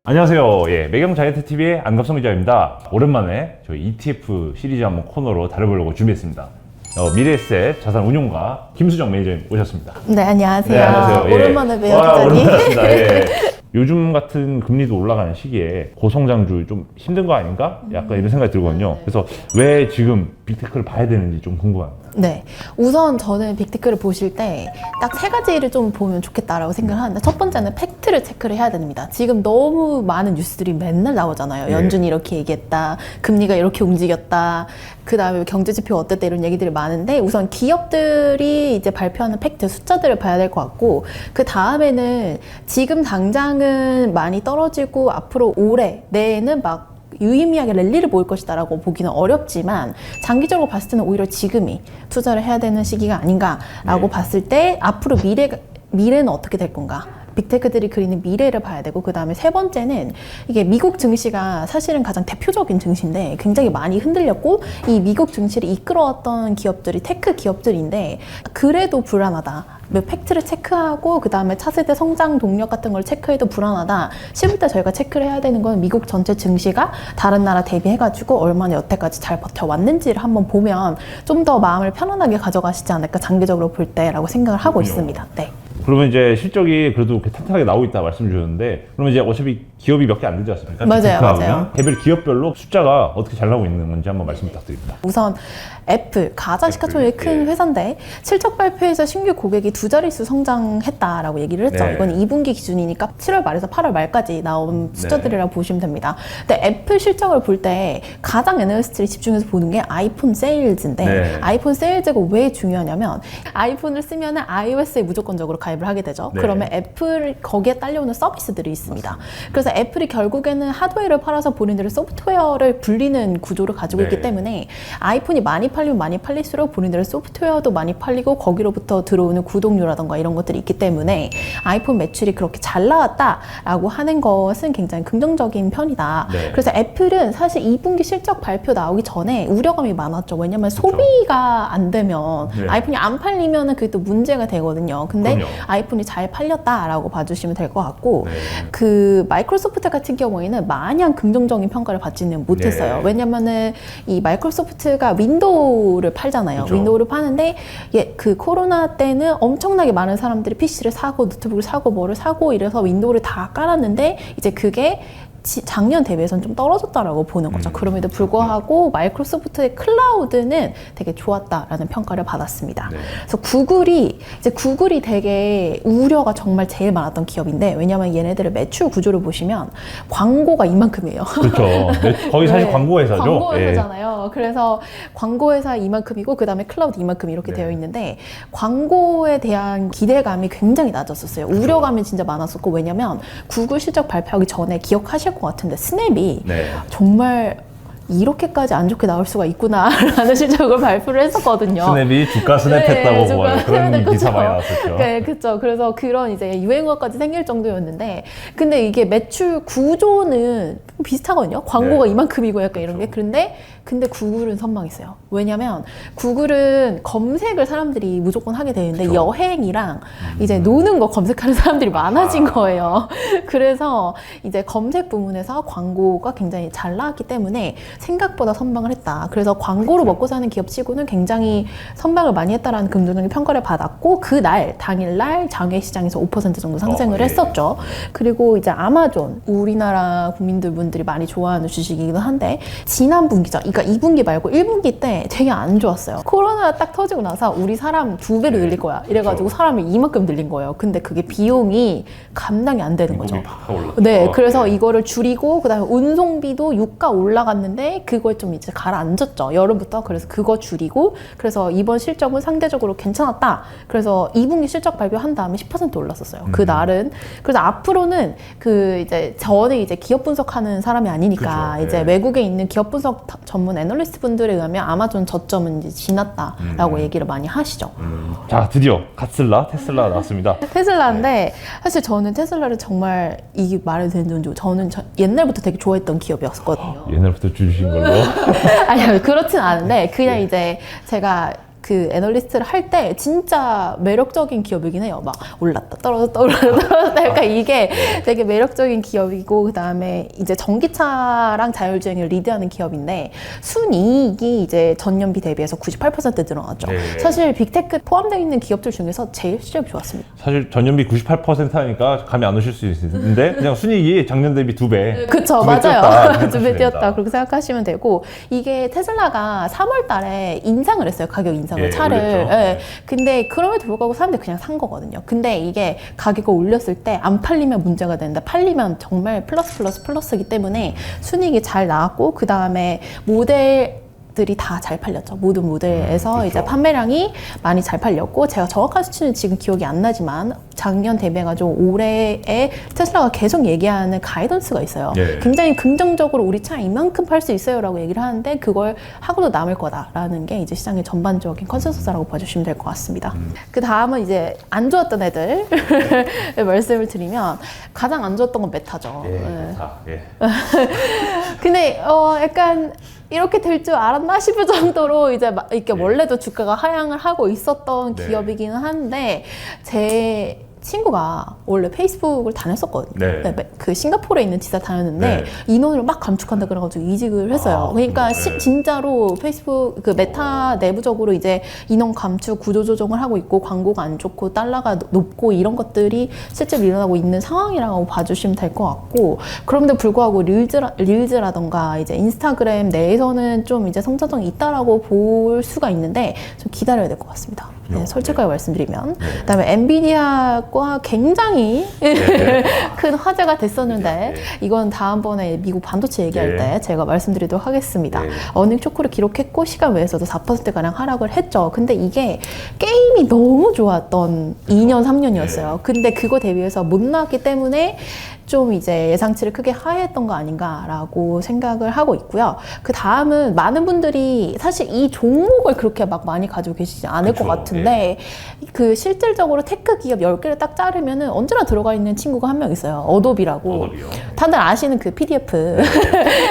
안녕하세요. 예, 매경자이언트TV의 안갑성 기자입니다. 오랜만에 저희 ETF 시리즈 한번 코너로 다뤄보려고 준비했습니다. 미래에셋 자산운용가 김수정 매니저님 오셨습니다. 네, 안녕하세요. 네, 안녕하세요. 오랜만에 뵈요, 오랜만에 기자님. 뵙습니다. 예. 요즘 같은 금리도 올라가는 시기에 고성장주 좀 힘든 거 아닌가? 약간 이런 생각이 들거든요. 그래서 왜 지금 빅테크를 봐야 되는지 좀 궁금합니다. 네, 우선 저는 빅테크를 보실 때 딱 세 가지를 좀 보면 좋겠다라고 생각을 하는데, 첫 번째는 팩트를 체크를 해야 됩니다. 지금 너무 많은 뉴스들이 맨날 나오잖아요. 네. 연준이 이렇게 얘기했다, 금리가 이렇게 움직였다, 그 다음에 경제지표 어땠다, 이런 얘기들이 많은데, 우선 기업들이 이제 발표하는 팩트 숫자들을 봐야 될 것 같고, 그 다음에는 지금 당장은 많이 떨어지고 앞으로 올해 내에는 막 유의미하게 랠리를 보일 것이다라고 보기는 어렵지만, 장기적으로 봤을 때는 오히려 지금이 투자를 해야 되는 시기가 아닌가라고 네. 봤을 때, 앞으로 미래는 어떻게 될 건가, 빅테크들이 그리는 미래를 봐야 되고, 그 다음에 세 번째는 이게 미국 증시가 사실은 가장 대표적인 증시인데 굉장히 많이 흔들렸고, 이 미국 증시를 이끌어왔던 기업들이 테크 기업들인데 그래도 불안하다, 팩트를 체크하고 그 다음에 차세대 성장 동력 같은 걸 체크해도 불안하다 싶을 때, 저희가 체크를 해야 되는 건 미국 전체 증시가 다른 나라 대비해가지고 얼마나 여태까지 잘 버텨왔는지를 한번 보면 좀 더 마음을 편안하게 가져가시지 않을까, 장기적으로 볼 때라고 생각을 하고 있습니다. 네. 그러면 이제 실적이 그래도 이렇게 탄탄하게 나오고 있다 말씀 주셨는데, 그러면 이제 어차피 기업이 몇 개 안 되지 않습니까? 맞아요, 빅테크하면. 맞아요. 개별 기업별로 숫자가 어떻게 잘 나오고 있는 건지 한번 말씀 부탁드립니다. 우선 애플, 가자 시가총액이 큰 예. 회사인데 실적 발표에서 신규 고객이 두 자릿수 성장했다라고 얘기를 했죠. 네. 이건 2분기 기준이니까 7월 말에서 8월 말까지 나온 숫자들이라고 보시면 됩니다. 근데 애플 실적을 볼 때 가장 애널리스트들이 집중해서 보는 게 아이폰 세일즈인데, 네. 아이폰 세일즈가 왜 중요하냐면, 아이폰을 쓰면 iOS에 무조건적으로 가입을 하게 되죠. 네. 그러면 애플 거기에 딸려오는 서비스들이 있습니다. 그래서 애플이 결국에는 하드웨어를 팔아서 본인들의 소프트웨어를 불리는 구조를 가지고 있기 네. 때문에, 아이폰이 많이 팔리면 많이 팔릴수록 본인들의 소프트웨어도 많이 팔리고 거기로부터 들어오는 구독료라던가 이런 것들이 있기 때문에 아이폰 매출이 그렇게 잘 나왔다라고 하는 것은 굉장히 긍정적인 편이다. 네. 그래서 애플은 사실 2분기 실적 발표 나오기 전에 우려감이 많았죠. 왜냐면 소비가 안 되면, 네. 아이폰이 안 팔리면 그게 또 문제가 되거든요. 근데 그럼요. 아이폰이 잘 팔렸다라고 봐주시면 될 것 같고, 네. 그 마이크로소프트 같은 경우에는 마냥 긍정적인 평가를 받지는 못했어요. 네. 왜냐면은 이 마이크로소프트가 윈도우를 팔잖아요. 그쵸. 윈도우를 파는데, 그 코로나 때는 엄청나게 많은 사람들이 PC를 사고 노트북을 사고 뭐를 사고 이래서 윈도우를 다 깔았는데, 이제 그게 작년 대비해서는 좀 떨어졌다라고 보는 거죠. 그럼에도 불구하고 마이크로소프트의 클라우드는 되게 좋았다라는 평가를 받았습니다. 네. 그래서 구글이 되게 우려가 정말 제일 많았던 기업인데, 왜냐면 얘네들의 매출 구조를 보시면 광고가 이만큼이에요. 그렇죠. 거의 사실 네, 광고 회사죠. 광고 예. 회사잖아요. 그래서 광고 회사 이만큼이고 그 다음에 클라우드 이만큼 이렇게 네. 되어 있는데, 광고에 대한 기대감이 굉장히 낮았었어요. 우려감이 진짜 많았었고, 왜냐면 구글 실적 발표하기 전에 기억하실 것 같은데 스냅이 네. 정말 이렇게까지 안 좋게 나올 수가 있구나라는 실적을 발표를 했었거든요. 스냅이 주가 스냅했다고 네, 뭐 주가 그런 스냅, 기사 그쵸. 많이 나왔었죠. 네, 그렇죠. 그래서 그런 이제 유행어까지 생길 정도였는데, 근데 이게 매출 구조는 비슷하거든요. 광고가 네. 이만큼이고 약간 이런 게. 근데 구글은 선망했어요. 왜냐면 구글은 검색을 사람들이 무조건 하게 되는데, 그쵸. 여행이랑 이제 노는 거 검색하는 사람들이 많아진 거예요. 그래서 이제 검색 부문에서 광고가 굉장히 잘 나왔기 때문에 생각보다 선방을 했다. 그래서 광고로 먹고 사는 기업 치고는 굉장히 선방을 많이 했다라는 긍정적인 평가를 받았고, 당일날 장외 시장에서 5% 정도 상승을 예. 했었죠. 그리고 이제 아마존, 우리나라 분들이 많이 좋아하는 주식이기도 한데, 지난 분기죠. 그러니까 2분기 말고 1분기 때 되게 안 좋았어요. 코로나가 딱 터지고 나서 우리 사람 2배로 늘릴 거야 이래가지고 사람이 이만큼 늘린 거예요. 근데 그게 비용이 감당이 안 되는 거죠. 팍 올랐죠. 네, 그래서 네. 이거를 줄이고, 그 다음에 운송비도 유가 올라갔는데 그걸 좀 이제 가라앉았죠, 여름부터. 그래서 그거 줄이고, 그래서 이번 실적은 상대적으로 괜찮았다. 그래서 2분기 실적 발표한 다음에 10% 올랐었어요. 그 날은. 그래서 앞으로는 저는 이제 기업 분석하는 사람이 아니니까, 그쵸, 이제 네. 외국에 있는 기업 분석 전문 애널리스트 분들에 의하면 아마존 저점은 이제 지났다라고 얘기를 많이 하시죠. 자, 드디어 테슬라 나왔습니다. 테슬라인데, 사실 저는 테슬라를 정말, 이게 말이 되는지, 저는 옛날부터 되게 좋아했던 기업이었거든요. 옛날부터 주신 걸로. 아니요, 그렇진 않은데, 그냥 이제 제가 그 애널리스트를 할 때 진짜 매력적인 기업이긴 해요. 막 올랐다 떨어졌다 올랐다 떨어졌다 약간 이게 되게 매력적인 기업이고 그 다음에 이제 전기차랑 자율주행을 리드하는 기업인데 순이익이 이제 전년비 대비해서 98% 늘어났죠. 네. 사실 빅테크 포함되어 있는 기업들 중에서 제일 실적이 좋았습니다. 사실 전년비 98% 하니까 감이 안 오실 수 있는데 그냥 순이익이 작년 대비 2배. 그쵸, 두 배 맞아요. 뛰었다. 두 배 뛰었다. 그렇게 생각하시면 되고, 이게 테슬라가 3월 달에 인상을 했어요. 가격 인상을, 예, 차를. 올렸죠. 예. 근데 그럼에도 불구하고 사람들이 그냥 산 거거든요. 근데 이게 가격을 올렸을 때 안 팔리면 문제가 되는데, 팔리면 정말 플러스이기 때문에 순이익이 잘 나왔고, 그 다음에 모델들이 다 잘 팔렸죠. 모든 모델에서 그렇죠. 이제 판매량이 많이 잘 팔렸고, 제가 정확한 수치는 지금 기억이 안 나지만 작년 대비해가지고 올해에 테슬라가 계속 얘기하는 가이던스가 있어요. 예. 굉장히 긍정적으로 우리 차 이만큼 팔 수 있어요 라고 얘기를 하는데 그걸 하고도 남을 거다라는 게 이제 시장의 전반적인 컨센서스라고 봐주시면 될 것 같습니다. 그 다음은 이제 안 좋았던 애들 말씀을 드리면 가장 안 좋았던 건 메타죠. 예, 예. 예. 근데 약간 이렇게 될 줄 알았나 싶을 정도로 이제 이렇게 원래도 주가가 하향을 하고 있었던 네. 기업이기는 한데 제 친구가 원래 페이스북을 다녔었거든요. 네. 그 싱가포르에 있는 지사 다녔는데 네. 인원을 막 감축한다 그래가지고 이직을 했어요. 그러니까 네. 진짜로 페이스북 그 메타 내부적으로 이제 인원 감축, 구조 조정을 하고 있고 광고가 안 좋고 달러가 높고 이런 것들이 실제로 일어나고 있는 상황이라고 봐주시면 될 것 같고 그럼에도 불구하고 릴즈라던가 이제 인스타그램 내에서는 좀 이제 성장성이 있다라고 볼 수가 있는데 좀 기다려야 될 것 같습니다. 네, 솔직하게 말씀드리면 그다음에 엔비디아과 굉장히 큰 화제가 됐었는데 이건 다음번에 미국 반도체 얘기할 때 제가 말씀드리도록 하겠습니다. 어닝 쇼크를 기록했고 시간 외에서도 4%가량 하락을 했죠. 근데 이게 게임이 너무 좋았던 2년, 3년이었어요. 근데 그거 대비해서 못 나왔기 때문에 좀 이제 예상치를 크게 하회했던 거 아닌가라고 생각을 하고 있고요. 그 다음은 많은 분들이 사실 이 종목을 그렇게 막 많이 가지고 계시지 않을 것 같은데 그 실질적으로 테크 기업 10개를 딱 자르면은 언제나 들어가 있는 친구가 한 명 있어요. 어도비라고. 어도비요. 다들 아시는 그 PDF.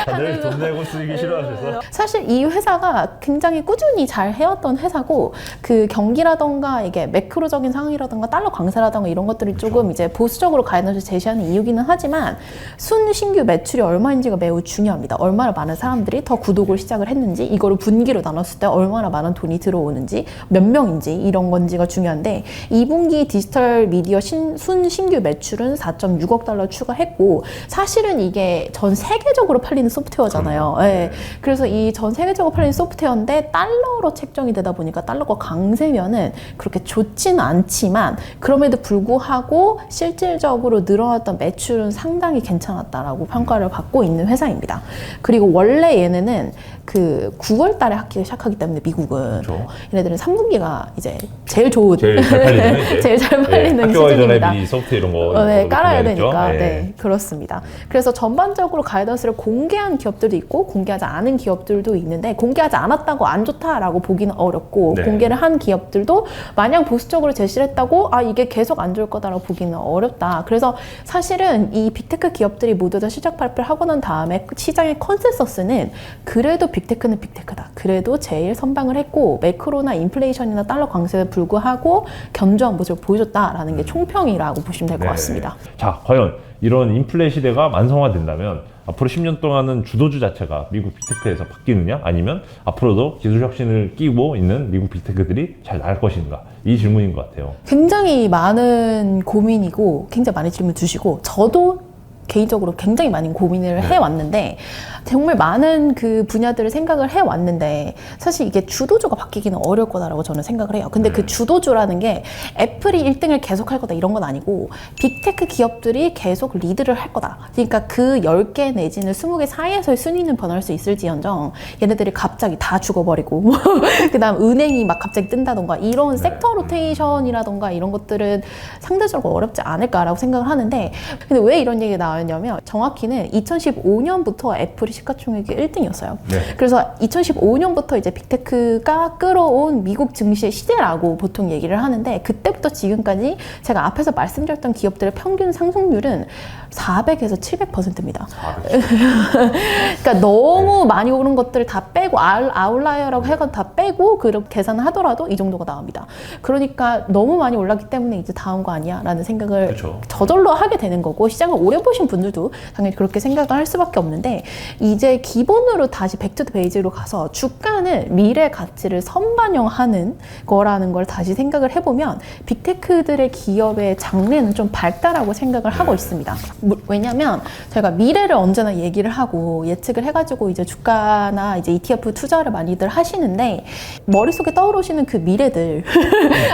다들 돈 내고 쓰기 싫어하셔서. 사실 이 회사가 굉장히 꾸준히 잘 해왔던 회사고 그 경기라던가 이게 매크로적인 상황이라던가 달러 강세라던가 이런 것들이 조금 이제 보수적으로 가이던스 제시하는 이유기는 하지만 순신규 매출이 얼마인지가 매우 중요합니다. 얼마나 많은 사람들이 더 구독을 시작을 했는지 이거를 분기로 나눴을 때 얼마나 많은 돈이 들어오는지 몇 명인지 이런 건지가 중요한데 2분기 디지털 미디어 순신규 매출은 4.6억 달러 추가했고 사실은 이게 전 세계적으로 팔리는 소프트웨어잖아요. 예. 그래서 이 전 세계적으로 팔리는 소프트웨어인데 달러로 책정이 되다 보니까 달러가 강세면은 그렇게 좋지는 않지만 그럼에도 불구하고 실질적으로 늘어났던 매출은 상당히 괜찮았다라고 평가를 받고 있는 회사입니다. 그리고 원래 얘네는 그 9월 달에 학기를 시작하기 때문에 미국은 그렇죠. 얘네들은 3분기가 이제 제일 좋은 제일 잘 팔리는 이제. 제일 잘 팔리는 학교 가기 전에 시즌입니다. 미리 소프트 이런 거 네, 깔아야 준비하겠죠? 되니까. 네. 네, 그렇습니다. 그래서 전반적으로 가이던스를 공개한 기업들도 있고 공개하지 않은 기업들도 있는데 공개하지 않았다고 안 좋다라고 보기는 어렵고 네. 공개를 한 기업들도 마냥 보수적으로 제시를 했다고 아 이게 계속 안 좋을 거다라고 보기는 어렵다. 그래서 사실은 이 빅테크 기업들이 모두 다 실적 발표를 하고 난 다음에 시장의 컨센서스는 그래도 빅테크는 빅테크다. 그래도 제일 선방을 했고 매크로나 인플레이션이나 달러 강세에 불구하고 견조한 모습을 보여줬다라는 게 총평이라고 보시면 될 것 네. 같습니다. 자, 과연 이런 인플레 시대가 만성화된다면 앞으로 10년 동안은 주도주 자체가 미국 빅테크에서 바뀌느냐 아니면 앞으로도 기술 혁신을 끼고 있는 미국 빅테크들이 잘 나갈 것인가 이 질문인 것 같아요. 굉장히 많은 고민이고 굉장히 많이 질문 주시고 저도 개인적으로 굉장히 많은 고민을 해왔는데 정말 많은 그 분야들을 생각을 해왔는데 사실 이게 주도주가 바뀌기는 어려울 거다라고 저는 생각을 해요. 근데 그 주도주라는 게 애플이 1등을 계속 할 거다 이런 건 아니고 빅테크 기업들이 계속 리드를 할 거다. 그러니까 그 10개 내지는 20개 사이에서의 순위는 변할 수 있을지언정 얘네들이 갑자기 다 죽어버리고 그 다음 은행이 막 갑자기 뜬다던가 이런 섹터 로테이션이라던가 이런 것들은 상대적으로 어렵지 않을까라고 생각을 하는데 근데 왜 이런 얘기가 나와요? 나왔냐면 정확히는 2015년부터 애플이 시가총액이 1등이었어요. 네. 그래서 2015년부터 이제 빅테크가 끌어온 미국 증시의 시대라고 보통 얘기를 하는데 그때부터 지금까지 제가 앞에서 말씀드렸던 기업들의 평균 상승률은 400에서 700%입니다. 그러니까 너무 많이 오른 것들을 다 빼고 아웃라이어라고 해서 다 빼고 그렇게 계산을 하더라도 이 정도가 나옵니다. 그러니까 너무 많이 올랐기 때문에 이제 다 온 거 아니야 라는 생각을 그쵸. 저절로 하게 되는 거고 시장을 오래 보신 분들도 당연히 그렇게 생각을 할 수밖에 없는데 이제 기본으로 다시 백투더 베이직으로 가서 주가는 미래 가치를 선반영하는 거라는 걸 다시 생각을 해보면 빅테크들의 기업의 장래는 좀 밝다라고 생각을 하고 있습니다. 왜냐면 저희가 미래를 언제나 얘기를 하고 예측을 해가지고 이제 주가나 이제 ETF 투자를 많이들 하시는데 머릿속에 떠오르시는 그 미래들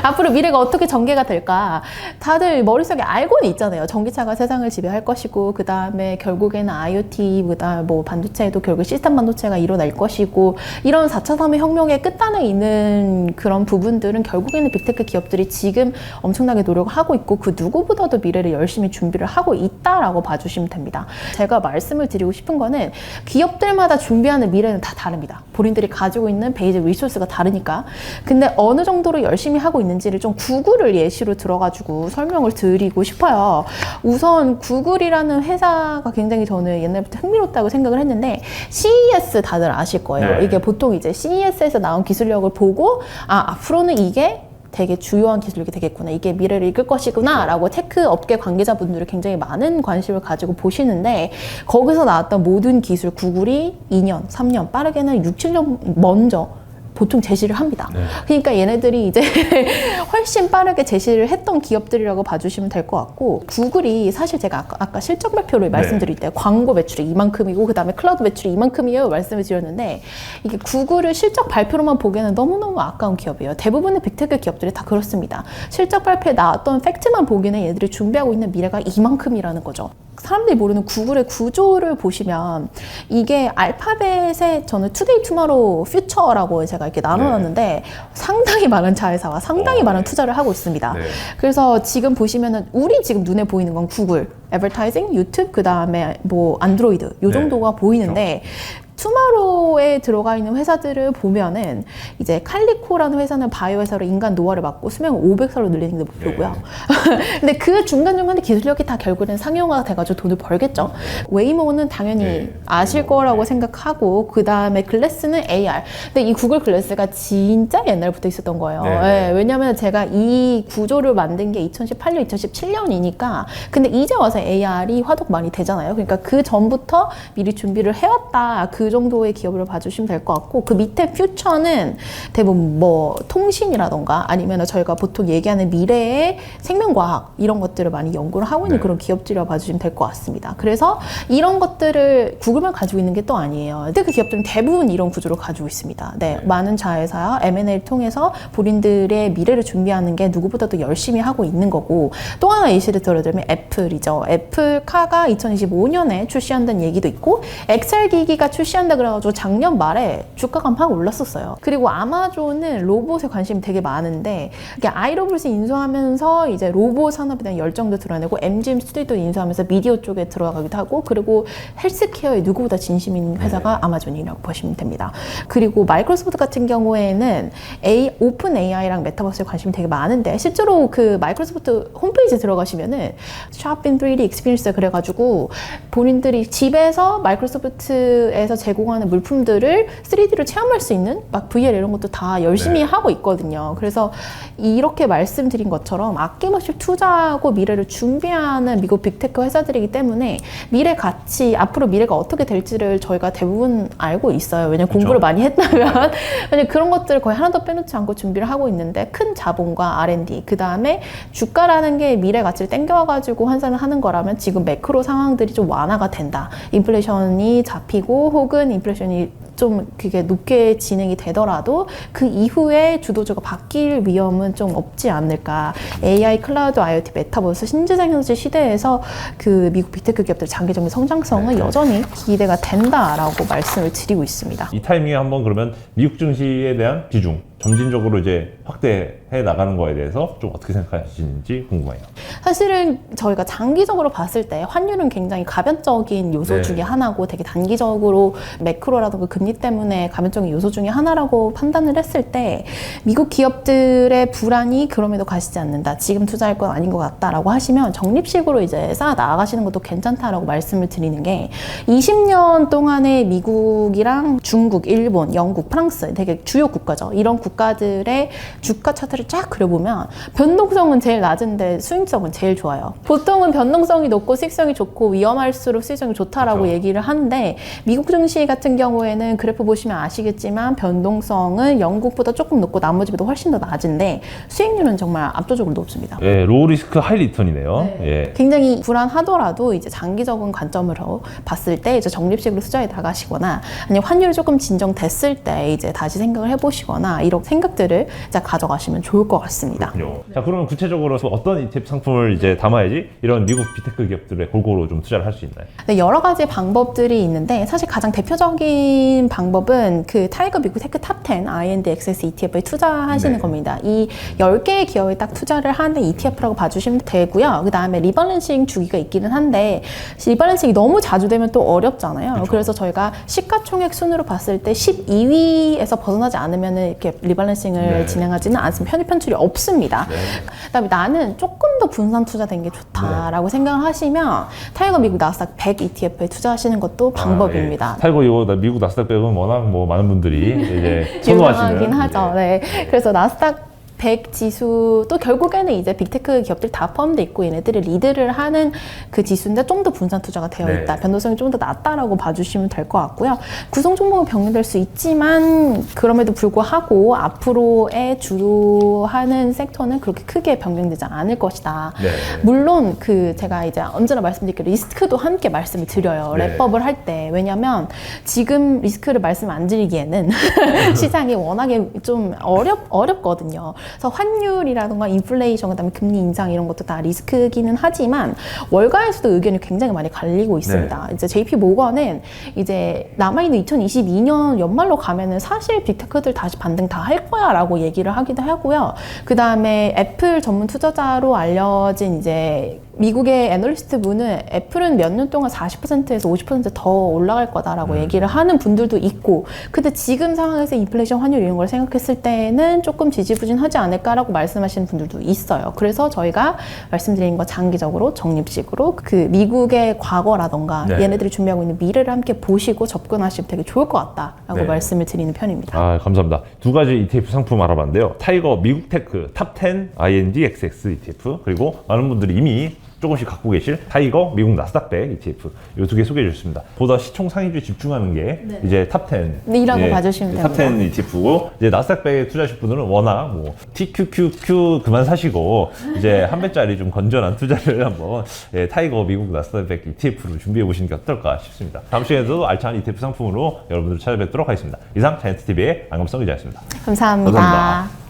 앞으로 미래가 어떻게 전개가 될까 다들 머릿속에 알고는 있잖아요. 전기차가 세상을 지배할 것이고 그 다음에 결국에는 IoT 그다음에 뭐 반도체에도 결국 시스템 반도체가 일어날 것이고 이런 4차 산업혁명의 끝단에 있는 그런 부분들은 결국에는 빅테크 기업들이 지금 엄청나게 노력을 하고 있고 그 누구보다도 미래를 열심히 준비를 하고 있다라고 봐주시면 됩니다. 제가 말씀을 드리고 싶은 거는 기업들마다 준비하는 미래는 다 다릅니다. 본인들이 가지고 있는 베이직 리소스가 다르니까. 근데 어느 정도로 열심히 하고 있는지를 좀 구글을 예시로 들어가지고 설명을 드리고 싶어요. 우선 구글이라는 회사가 굉장히 저는 옛날부터 흥미롭다고 생각을 했는데 CES 다들 아실 거예요. 네. 이게 보통 이제 CES에서 나온 기술력을 보고 앞으로는 이게 되게 주요한 기술력이 되겠구나. 이게 미래를 이끌 것이구나. 라고 테크 업계 관계자분들이 굉장히 많은 관심을 가지고 보시는데 거기서 나왔던 모든 기술 구글이 2년, 3년, 빠르게는 6, 7년 먼저 보통 제시를 합니다. 네. 그러니까 얘네들이 이제 훨씬 빠르게 제시를 했던 기업들이라고 봐주시면 될 것 같고 구글이 사실 제가 아까 실적 발표를 말씀드릴 때 광고 매출이 이만큼이고 그 다음에 클라우드 매출이 이만큼이에요 말씀을 드렸는데 이게 구글을 실적 발표로만 보기에는 너무너무 아까운 기업이에요. 대부분의 빅테크 기업들이 다 그렇습니다. 실적 발표에 나왔던 팩트만 보기에는 얘들이 준비하고 있는 미래가 이만큼이라는 거죠. 사람들이 모르는 구글의 구조를 보시면 이게 알파벳의 저는 투데이 투모로우 퓨처라고 제가 이렇게 나눠놨는데 상당히 많은 자회사와 상당히 많은 투자를 하고 있습니다. 네. 그래서 지금 보시면은 우리 지금 눈에 보이는 건 구글, 애버타이징, 유튜브 그 다음에 뭐 안드로이드 요 정도가 보이는데 투마로우에 들어가 있는 회사들을 보면은 이제 칼리코라는 회사는 바이오 회사로 인간 노화를 막고 수명을 500살로 늘리는 게 목표고요. 근데 그 중간중간에 기술력이 다 결국엔 상용화가 돼가지고 돈을 벌겠죠. 웨이모는 당연히 아실 거라고 생각하고 그 다음에 글래스는 AR. 근데 이 구글 글래스가 진짜 옛날부터 있었던 거예요. 왜냐면 제가 이 구조를 만든 게 2018년, 2017년이니까 근데 이제 와서 AR이 화독 많이 되잖아요. 그러니까 그 전부터 미리 준비를 해왔다. 그 정도의 기업을 봐주시면 될 것 같고 그 밑에 퓨처는 대부분 뭐 통신이라던가 아니면 저희가 보통 얘기하는 미래의 생명과학 이런 것들을 많이 연구를 하고 있는 그런 기업들이라고 봐주시면 될 것 같습니다. 그래서 이런 것들을 구글만 가지고 있는 게 또 아니에요. 근데 그 기업들은 대부분 이런 구조를 가지고 있습니다. 많은 자회사와 M&A를 통해서 본인들의 미래를 준비하는 게 누구보다도 열심히 하고 있는 거고 또 하나 예시를 들어드리면 애플이죠. 애플카가 2025년에 출시한다는 얘기도 있고 XR 기기가 출시한다 그래가지고 작년 말에 주가가 막 올랐었어요. 그리고 아마존은 로봇에 관심이 되게 많은데 이게 아이로봇을 인수하면서 이제 로봇 산업에 대한 열정도 드러내고 MGM 스튜디오도 인수하면서 미디어 쪽에 들어가기도 하고 그리고 헬스케어에 누구보다 진심인 회사가 아마존이라고 보시면 됩니다. 그리고 마이크로소프트 같은 경우에는 오픈 AI랑 메타버스에 관심이 되게 많은데 실제로 그 마이크로소프트 홈페이지 들어가시면은 샵인 3D 익스피리언스 그래가지고 본인들이 집에서 마이크로소프트에서 제공하는 물품들을 3D로 체험할 수 있는 막 VR 이런 것도 다 열심히 하고 있거든요. 그래서 이렇게 말씀드린 것처럼 아낌없이 투자하고 미래를 준비하는 미국 빅테크 회사들이기 때문에 미래 가치, 앞으로 미래가 어떻게 될지를 저희가 대부분 알고 있어요. 왜냐면 공부를 많이 했다면 왜냐면 그런 것들을 거의 하나도 빼놓지 않고 준비를 하고 있는데 큰 자본과 R&D 그 다음에 주가라는 게 미래 가치를 땡겨와가지고 환산을 하는 거라면 지금 매크로 상황들이 좀 완화가 된다. 인플레이션이 잡히고 혹은 인플레이션이 좀 그게 높게 진행이 되더라도 그 이후에 주도주가 바뀔 위험은 좀 없지 않을까. AI, 클라우드, IoT, 메타버스, 신재생에너지 시대에서 그 미국 빅테크 기업들 장기적인 성장성은 여전히 기대가 된다라고 말씀을 드리고 있습니다. 이 타이밍에 한번 그러면 미국 증시에 대한 비중 점진적으로 이제 확대해 나가는 거에 대해서 좀 어떻게 생각하시는지 궁금해요. 사실은 저희가 장기적으로 봤을 때 환율은 굉장히 가변적인 요소 네. 중에 하나고 되게 단기적으로 매크로라든가 금리 때문에 가변적인 요소 중에 하나라고 판단을 했을 때 미국 기업들의 불안이 그럼에도 가시지 않는다. 지금 투자할 건 아닌 것 같다라고 하시면 적립식으로 이제 쌓아 나가시는 것도 괜찮다라고 말씀을 드리는 게 20년 동안의 미국이랑 중국, 일본, 영국, 프랑스 되게 주요 국가죠. 이런 국가들의 주가 차트를 쫙 그려보면 변동성은 제일 낮은데 수익성은 제일 좋아요. 보통은 변동성이 높고 수익성이 좋고 위험할수록 수익성이 좋다라고 그렇죠. 얘기를 하는데 미국 증시 같은 경우에는 그래프 보시면 아시겠지만 변동성은 영국보다 조금 높고 나머지보다 훨씬 더 낮은데 수익률은 정말 압도적으로 높습니다. 예, 로우 리스크 하이 리턴이네요. 예. 굉장히 불안하더라도 이제 장기적인 관점으로 봤을 때 이제 적립식으로 투자에 나가시거나 아니면 환율이 조금 진정됐을 때 이제 다시 생각을 해보시거나 이런 생각들을 이제 가져가시면 좋을 것 같습니다. 그렇군요. 자, 그러면 구체적으로 어떤 ETF 상품을 이제 담아야지 이런 미국 빅테크 기업들에 골고루 좀 투자를 할 수 있나요? 네, 여러 가지 방법들이 있는데 사실 가장 대표적인 방법은 그 타이거 미국 테크 탑10 INDXS ETF에 투자하시는 네. 겁니다. 이 10개의 기업에 딱 투자를 하는 ETF라고 봐주시면 되고요. 그 다음에 리밸런싱 주기가 있기는 한데 리밸런싱이 너무 자주 되면 또 어렵잖아요. 그쵸. 그래서 저희가 시가총액 순으로 봤을 때 12위에서 벗어나지 않으면 이렇게 리밸런싱을 네. 진행하지는 않습니다. 편입 편출이 없습니다. 네. 그다음에 나는 조금 더 분산 투자된 게 좋다라고 생각을 하시면 타이거 미국 나스닥 100 ETF에 투자하시는 것도 방법입니다. 아, 예. 타이거 이거 미국 나스닥 100은 워낙 뭐 많은 분들이 이제 선호하시는. 유명하긴 하죠. 예. 네. 그래서 나스닥 100 지수도 결국에는 이제 빅테크 기업들 다 포함되어 있고 얘네들이 리드를 하는 그 지수인데 좀 더 분산 투자가 되어 네. 있다. 변동성이 좀 더 낮다라고 봐주시면 될 것 같고요. 구성 종목은 병행될 수 있지만 그럼에도 불구하고 앞으로의 주도하는 섹터는 그렇게 크게 변경되지 않을 것이다. 네. 물론 그 제가 이제 언제나 말씀드릴게요. 리스크도 함께 말씀을 드려요. 네. 랩업을 할 때. 왜냐면 지금 리스크를 말씀 안 드리기에는 시장이 워낙에 좀 어렵거든요. 그래서 환율이라든가 인플레이션, 그다음에 금리 인상 이런 것도 다 리스크기는 하지만 월가에서도 의견이 굉장히 많이 갈리고 있습니다. 이제 JP 모건은 이제 남아있는 2022년 연말로 가면은 사실 빅테크들 다시 반등 다 할 거야라고 얘기를 하기도 하고요. 그다음에 애플 전문 투자자로 알려진 이제 미국의 애널리스트 분은 애플은 몇 년 동안 40%에서 50%더 올라갈 거다라고 얘기를 하는 분들도 있고, 근데 지금 상황에서 인플레이션 환율 이런 걸 생각했을 때는 조금 지지부진하지 않을까라고 말씀하시는 분들도 있어요. 그래서 저희가 말씀드린 거 장기적으로 적립식으로 그 미국의 과거라던가 네. 얘네들이 준비하고 있는 미래를 함께 보시고 접근하시면 되게 좋을 것 같다라고 네. 말씀을 드리는 편입니다. 아, 감사합니다. 두 가지 ETF 상품 알아봤는데요. 타이거 미국 테크 탑10 INDXX ETF, 그리고 많은 분들이 이미 조금씩 갖고 계실 타이거 미국 나스닥 100 ETF, 이 두 개 소개해 주셨습니다. 보다 시총 상위주에 집중하는 게 이제 탑10 이라고 봐주시면 됩니다. 탑10 ETF고, 이제 나스닥 100에 투자하실 분들은 워낙 뭐 TQQQ 그만 사시고 이제 한 배짜리 좀 건전한 투자를 한번 타이거 미국 나스닥 100 ETF로 준비해 보시는 게 어떨까 싶습니다. 다음 시간에도 알찬 ETF 상품으로 여러분들 찾아뵙도록 하겠습니다. 이상 자이언트TV의 안검성 기자였습니다. 감사합니다. 감사합니다.